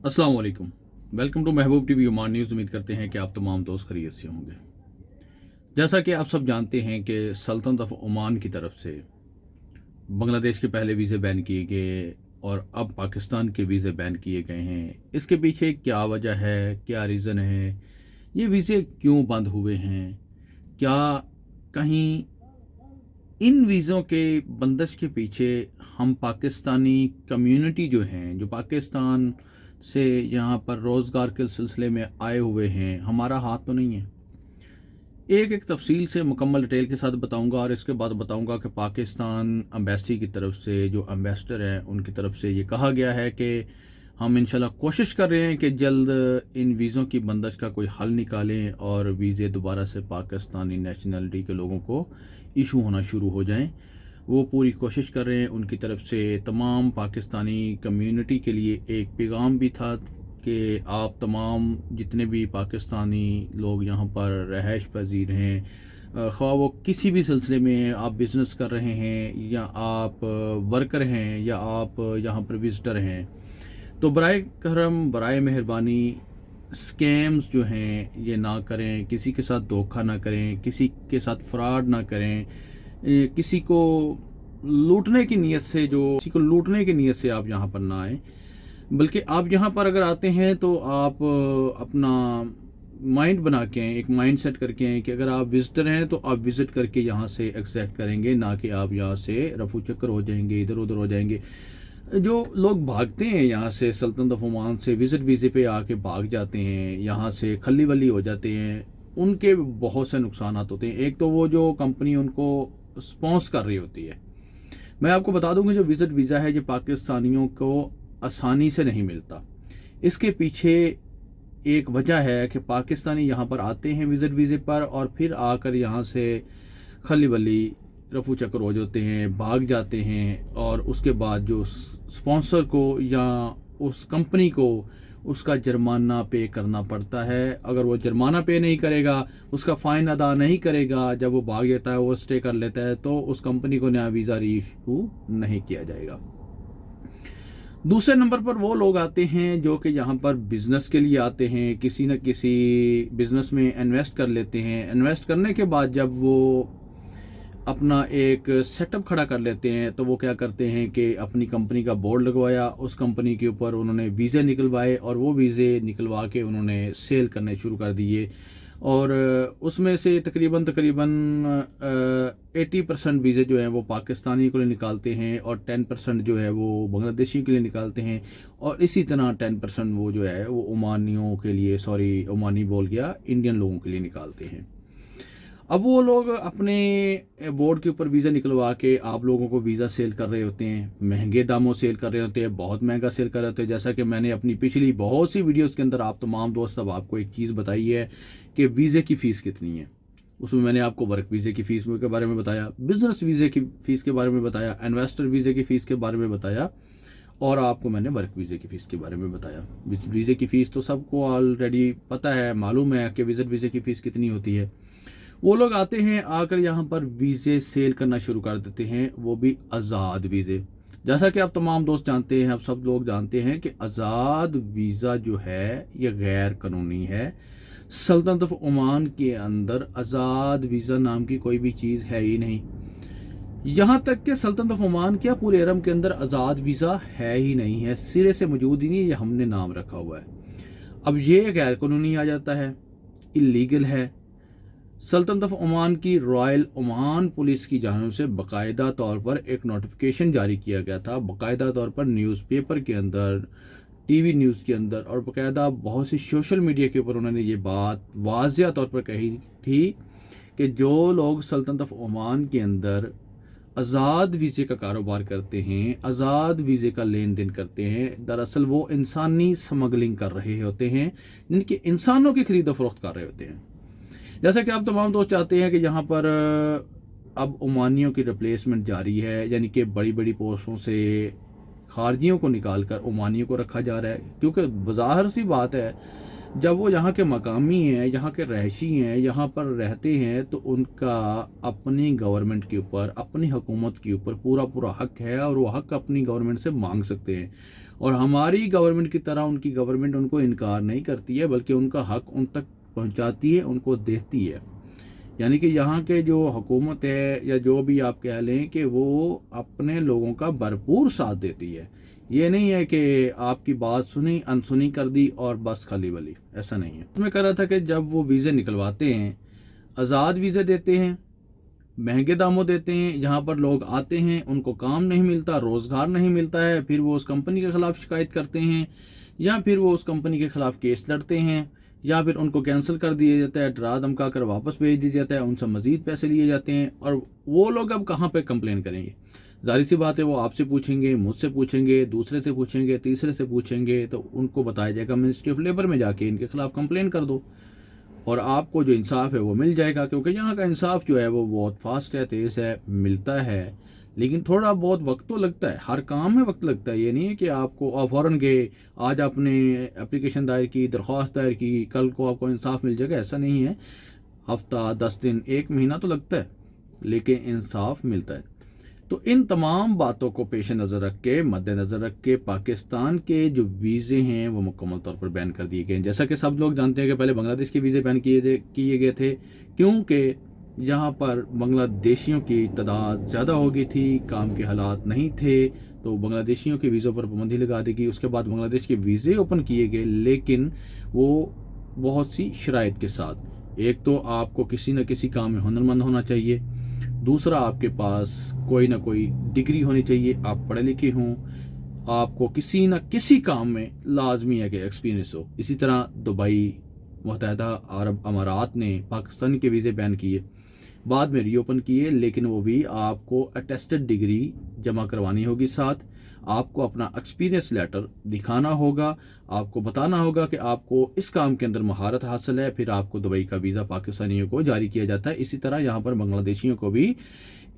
अस्सलाम वालेकुम। Welcome to Mehboob TV Oman news. उम्मीद करते हैं कि आप तमाम दोस्त खैरियत से होंगे। जैसा कि आप सब जानते हैं कि सल्तनत ऑफ ओमान की तरफ से बांग्लादेश के पहले वीज़े बैन किए गए और अब पाकिस्तान के वीज़े बैन किए गए हैं। इसके पीछे क्या वजह है, क्या रीज़न है, ये वीज़े क्यों बंद हुए हैं, क्या कहीं इन वीज़ों के बंदिश के पीछे हम पाकिस्तानी कम्युनिटी जो हैं, जो पाकिस्तान से यहाँ पर रोज़गार के सिलसिले में आए हुए हैं, हमारा हाथ तो नहीं है। एक एक तफसील से मुकम्मल डिटेल के साथ बताऊंगा और इसके बाद बताऊंगा कि पाकिस्तान एम्बेसी की तरफ से जो एम्बेसडर हैं उनकी तरफ से ये कहा गया है कि हम इंशाल्लाह कोशिश कर रहे हैं कि जल्द इन वीज़ों की बंदिश का कोई हल निकालें और वीज़े दोबारा से पाकिस्तानी नेशनलिटी के लोगों को इशू होना शुरू हो जाएं। वो पूरी कोशिश कर रहे हैं। उनकी तरफ से तमाम पाकिस्तानी कम्युनिटी के लिए एक पैगाम भी था कि आप तमाम जितने भी पाकिस्तानी लोग यहाँ पर रहायश पजीर हैं, ख्वाह वो किसी भी सिलसिले में आप बिज़नेस कर रहे हैं या आप वर्कर हैं या आप यहाँ पर विज़िटर हैं, तो बराए करम बराए मेहरबानी स्कैम्स जो हैं ये ना करें, किसी के साथ धोखा ना करें, किसी के साथ फ्रॉड ना करें, किसी को लूटने की नीयत से आप यहाँ पर ना आए। बल्कि आप यहाँ पर अगर आते हैं तो आप अपना माइंड बना के आएँ, एक माइंड सेट करके आएँ कि अगर आप विजिटर हैं तो आप विज़िट करके यहाँ से एक्सेप्ट करेंगे, ना कि आप यहाँ से रफू चक्कर हो जाएंगे, इधर उधर हो जाएंगे। जो लोग भागते हैं यहाँ से सल्तनत ऑफ ओमान से विज़िट वीज़े पे आके भाग जाते हैं, यहाँ से खली वली हो जाते हैं, उनके बहुत से नुकसान होते हैं। एक तो वो जो कंपनी उनको स्पॉन्स कर रही होती है। मैं आपको बता दूं कि जो विज़िट वीज़ा है ये पाकिस्तानियों को आसानी से नहीं मिलता। इसके पीछे एक वजह है कि पाकिस्तानी यहाँ पर आते हैं विज़िट वीज़े पर और फिर आकर यहाँ से खली वली रफू चक्कर हो जाते हैं, भाग जाते हैं और उसके बाद जो स्पॉन्सर को या उस कंपनी को उसका जुर्माना पे करना पड़ता है। अगर वो जुर्माना पे नहीं करेगा, उसका फ़ाइन अदा नहीं करेगा, जब वो भाग जाता है, वो स्टे कर लेता है, तो उस कंपनी को नया वीज़ा रीइशू नहीं किया जाएगा। दूसरे नंबर पर वो लोग आते हैं जो कि यहाँ पर बिज़नेस के लिए आते हैं, किसी न किसी बिज़नेस में इन्वेस्ट कर लेते हैं। इन्वेस्ट करने के बाद जब वो अपना एक सेटअप खड़ा कर लेते हैं तो वो क्या करते हैं कि अपनी कंपनी का बोर्ड लगवाया, उस कंपनी के ऊपर उन्होंने वीज़े निकलवाए और वो वीज़े निकलवा के उन्होंने सेल करने शुरू कर दिए और उसमें से तकरीबन 80% वीज़े जो हैं वो पाकिस्तानी के लिए निकालते हैं और 10% जो है वो बांग्लादेशी के लिए निकालते हैं और इसी तरह 10% वो जो है वो ओमानियों के लिए, सॉरी ओमानी बोल गया, इंडियन लोगों के लिए निकालते हैं। अब वो लोग अपने बोर्ड के ऊपर वीज़ा निकलवा के आप लोगों को वीज़ा सेल कर रहे होते हैं, महंगे दामों सेल कर रहे होते हैं, बहुत महंगा सेल कर रहे होते हैं। जैसा कि मैंने अपनी पिछली बहुत सी वीडियोस के अंदर आप तमाम दोस्त अब आपको एक चीज़ बताई है कि वीज़े की फ़ीस कितनी है। उसमें मैंने आपको वर्क वीज़े की फ़ीस के बारे में बताया, बिज़नेस वीज़े की फ़ीस के बारे में बताया, इन्वेस्टर वीज़े की फ़ीस के बारे में बताया और आपको मैंने वर्क वीज़े की फ़ीस के बारे में बताया। वीज़े की फ़ीस तो सबको ऑलरेडी पता है, मालूम है कि विज़िट वीज़े की फ़ीस कितनी होती है। वो लोग आते हैं, आकर यहाँ पर वीज़े सेल करना शुरू कर देते हैं, वो भी आज़ाद वीज़े। जैसा कि आप तमाम दोस्त जानते हैं, आप सब लोग जानते हैं कि आज़ाद वीज़ा जो है ये गैर कानूनी है। सल्तनत ऑफ ओमान के अंदर आज़ाद वीज़ा नाम की कोई भी चीज़ है ही नहीं। यहाँ तक कि सल्तनत ऑफ ओमान क्या पूरे अरब के अंदर आज़ाद वीज़ा है ही नहीं है, सिरे से मौजूद ही नहीं है, ये हमने नाम रखा हुआ है। अब ये गैर कानूनी आ जाता है, इलीगल है। सल्तनत ऑफ ओमान की रॉयल ओमान पुलिस की जानिब से बाकायदा तौर पर एक नोटिफिकेशन जारी किया गया था, बाकायदा तौर पर न्यूज़पेपर के अंदर, टीवी न्यूज़ के अंदर और बाकायदा बहुत सी सोशल मीडिया के ऊपर उन्होंने ये बात वाज़िया तौर पर कही थी कि जो लोग सल्तनत ऑफ ओमान के अंदर आज़ाद वीज़े का कारोबार करते हैं, आज़ाद वीज़े का लेन देन करते हैं, दरअसल वो इंसानी स्मगलिंग कर रहे होते हैं, जिनके इंसानों की खरीद फरोख्त कर रहे होते हैं। जैसा कि आप तमाम दोस्त चाहते हैं कि यहाँ पर अब ओमानियों की रिप्लेसमेंट जारी है, यानी कि बड़ी बड़ी पोस्टों से खारजियों को निकाल कर ओमानियों को रखा जा रहा है, क्योंकि बज़ाहिर सी बात है जब वो यहाँ के मकामी हैं, यहाँ के रहायशी हैं, यहाँ पर रहते हैं, तो उनका अपनी गवर्नमेंट के ऊपर, अपनी हुकूमत के ऊपर पूरा पूरा हक है और वो हक अपनी गवर्नमेंट से मांग सकते हैं। اور ہماری گورنمنٹ کی طرح ان کی گورنمنٹ ان کو انکار نہیں کرتی ہے، بلکہ ان کا حق ان تک پہنچاتی ہے، ان کو دیتی ہے۔ یعنی کہ یہاں کے جو حکومت ہے یا جو بھی آپ کہہ لیں کہ وہ اپنے لوگوں کا بھرپور ساتھ دیتی ہے۔ یہ نہیں ہے کہ آپ کی بات سنی انسنی کر دی اور بس خالی ولی، ایسا نہیں ہے۔ میں کہہ رہا تھا کہ جب وہ ویزے نکلواتے ہیں، آزاد ویزے دیتے ہیں، مہنگے داموں دیتے ہیں، جہاں پر لوگ آتے ہیں ان کو کام نہیں ملتا، روزگار نہیں ملتا ہے، پھر وہ اس کمپنی کے خلاف شکایت کرتے ہیں، یا پھر وہ اس کمپنی کے خلاف کیس لڑتے ہیں، یا پھر ان کو کینسل کر دیا جاتا ہے، ڈرا دھمکا کر واپس بھیج دیا جاتا ہے، ان سے مزید پیسے لیے جاتے ہیں، اور وہ لوگ اب کہاں پہ کمپلین کریں گے؟ ظاہر سی بات ہے وہ آپ سے پوچھیں گے، مجھ سے پوچھیں گے، دوسرے سے پوچھیں گے، تیسرے سے پوچھیں گے، تو ان کو بتایا جائے گا منسٹری آف لیبر میں جا کے ان کے خلاف کمپلین کر دو، اور آپ کو جو انصاف ہے وہ مل جائے گا، کیونکہ یہاں کا انصاف جو ہے وہ بہت فاسٹ ہے، تیز ہے، ملتا ہے، لیکن تھوڑا بہت وقت تو لگتا ہے، ہر کام میں وقت لگتا ہے۔ یہ نہیں ہے کہ آپ کو فوراً گئے، آج آپ نے اپلیکیشن دائر کی، درخواست دائر کی، کل کو آپ کو انصاف مل جائے گا، ایسا نہیں ہے۔ ہفتہ، 10 دن، 1 مہینہ تو لگتا ہے، لیکن انصاف ملتا ہے۔ تو ان تمام باتوں کو پیش نظر رکھ کے، مد نظر رکھ کے، پاکستان کے جو ویزے ہیں وہ مکمل طور پر بین کر دیے گئے ہیں۔ جیسا کہ سب لوگ جانتے ہیں کہ پہلے بنگلہ دیش کے ویزے بین کیے گئے تھے، کیونکہ یہاں پر بنگلہ دیشیوں کی تعداد زیادہ ہو گئی تھی، کام کے حالات نہیں تھے، تو بنگلہ دیشیوں کے ویزوں پر پابندی لگا دی گئی۔ اس کے بعد بنگلہ دیش کے ویزے اوپن کیے گئے، لیکن وہ بہت سی شرائط کے ساتھ۔ ایک تو آپ کو کسی نہ کسی کام میں ہنرمند ہونا چاہیے، دوسرا آپ کے پاس کوئی نہ کوئی ڈگری ہونی چاہیے، آپ پڑھے لکھے ہوں، آپ کو کسی نہ کسی کام میں لازمی ہے کہ ایکسپیرینس ہو۔ اسی طرح دبئی، متحدہ عرب امارات نے پاکستان کے ویزے بین کیے، بعد میں ری اوپن کیے، لیکن وہ بھی آپ کو اٹیسٹڈ ڈگری جمع کروانی ہوگی، ساتھ آپ کو اپنا ایکسپیرینس لیٹر دکھانا ہوگا، آپ کو بتانا ہوگا کہ آپ کو اس کام کے اندر مہارت حاصل ہے، پھر آپ کو دبئی کا ویزا پاکستانیوں کو جاری کیا جاتا ہے۔ اسی طرح یہاں پر بنگلہ دیشیوں کو بھی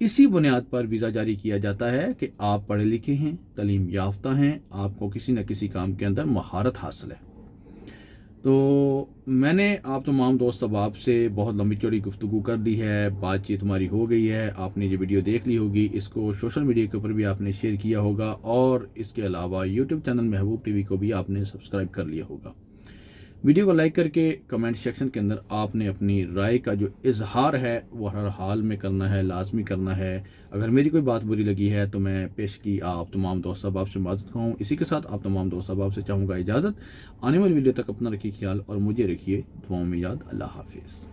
اسی بنیاد پر ویزا جاری کیا جاتا ہے کہ آپ پڑھے لکھے ہیں، تعلیم یافتہ ہیں، آپ کو کسی نہ کسی کام کے اندر مہارت حاصل ہے۔ تو میں نے آپ تمام دوست احباب سے بہت لمبی چوڑی گفتگو کر دی ہے، بات چیت ہماری ہو گئی ہے، آپ نے یہ ویڈیو دیکھ لی ہوگی، اس کو سوشل میڈیا کے اوپر بھی آپ نے شیئر کیا ہوگا، اور اس کے علاوہ یوٹیوب چینل محبوب ٹی وی کو بھی آپ نے سبسکرائب کر لیا ہوگا۔ ویڈیو کو لائک کر کے کمنٹ سیکشن کے اندر آپ نے اپنی رائے کا جو اظہار ہے وہ ہر حال میں کرنا ہے، لازمی کرنا ہے۔ اگر میری کوئی بات بری لگی ہے تو میں پیش کی آپ تمام دوست احباب سے معذرت خواہ ہوں۔ اسی کے ساتھ آپ تمام دوست احباب سے چاہوں گا اجازت۔ آنے والی ویڈیو تک اپنا رکھیے خیال، اور مجھے رکھیے دعاؤں میں یاد۔ اللہ حافظ۔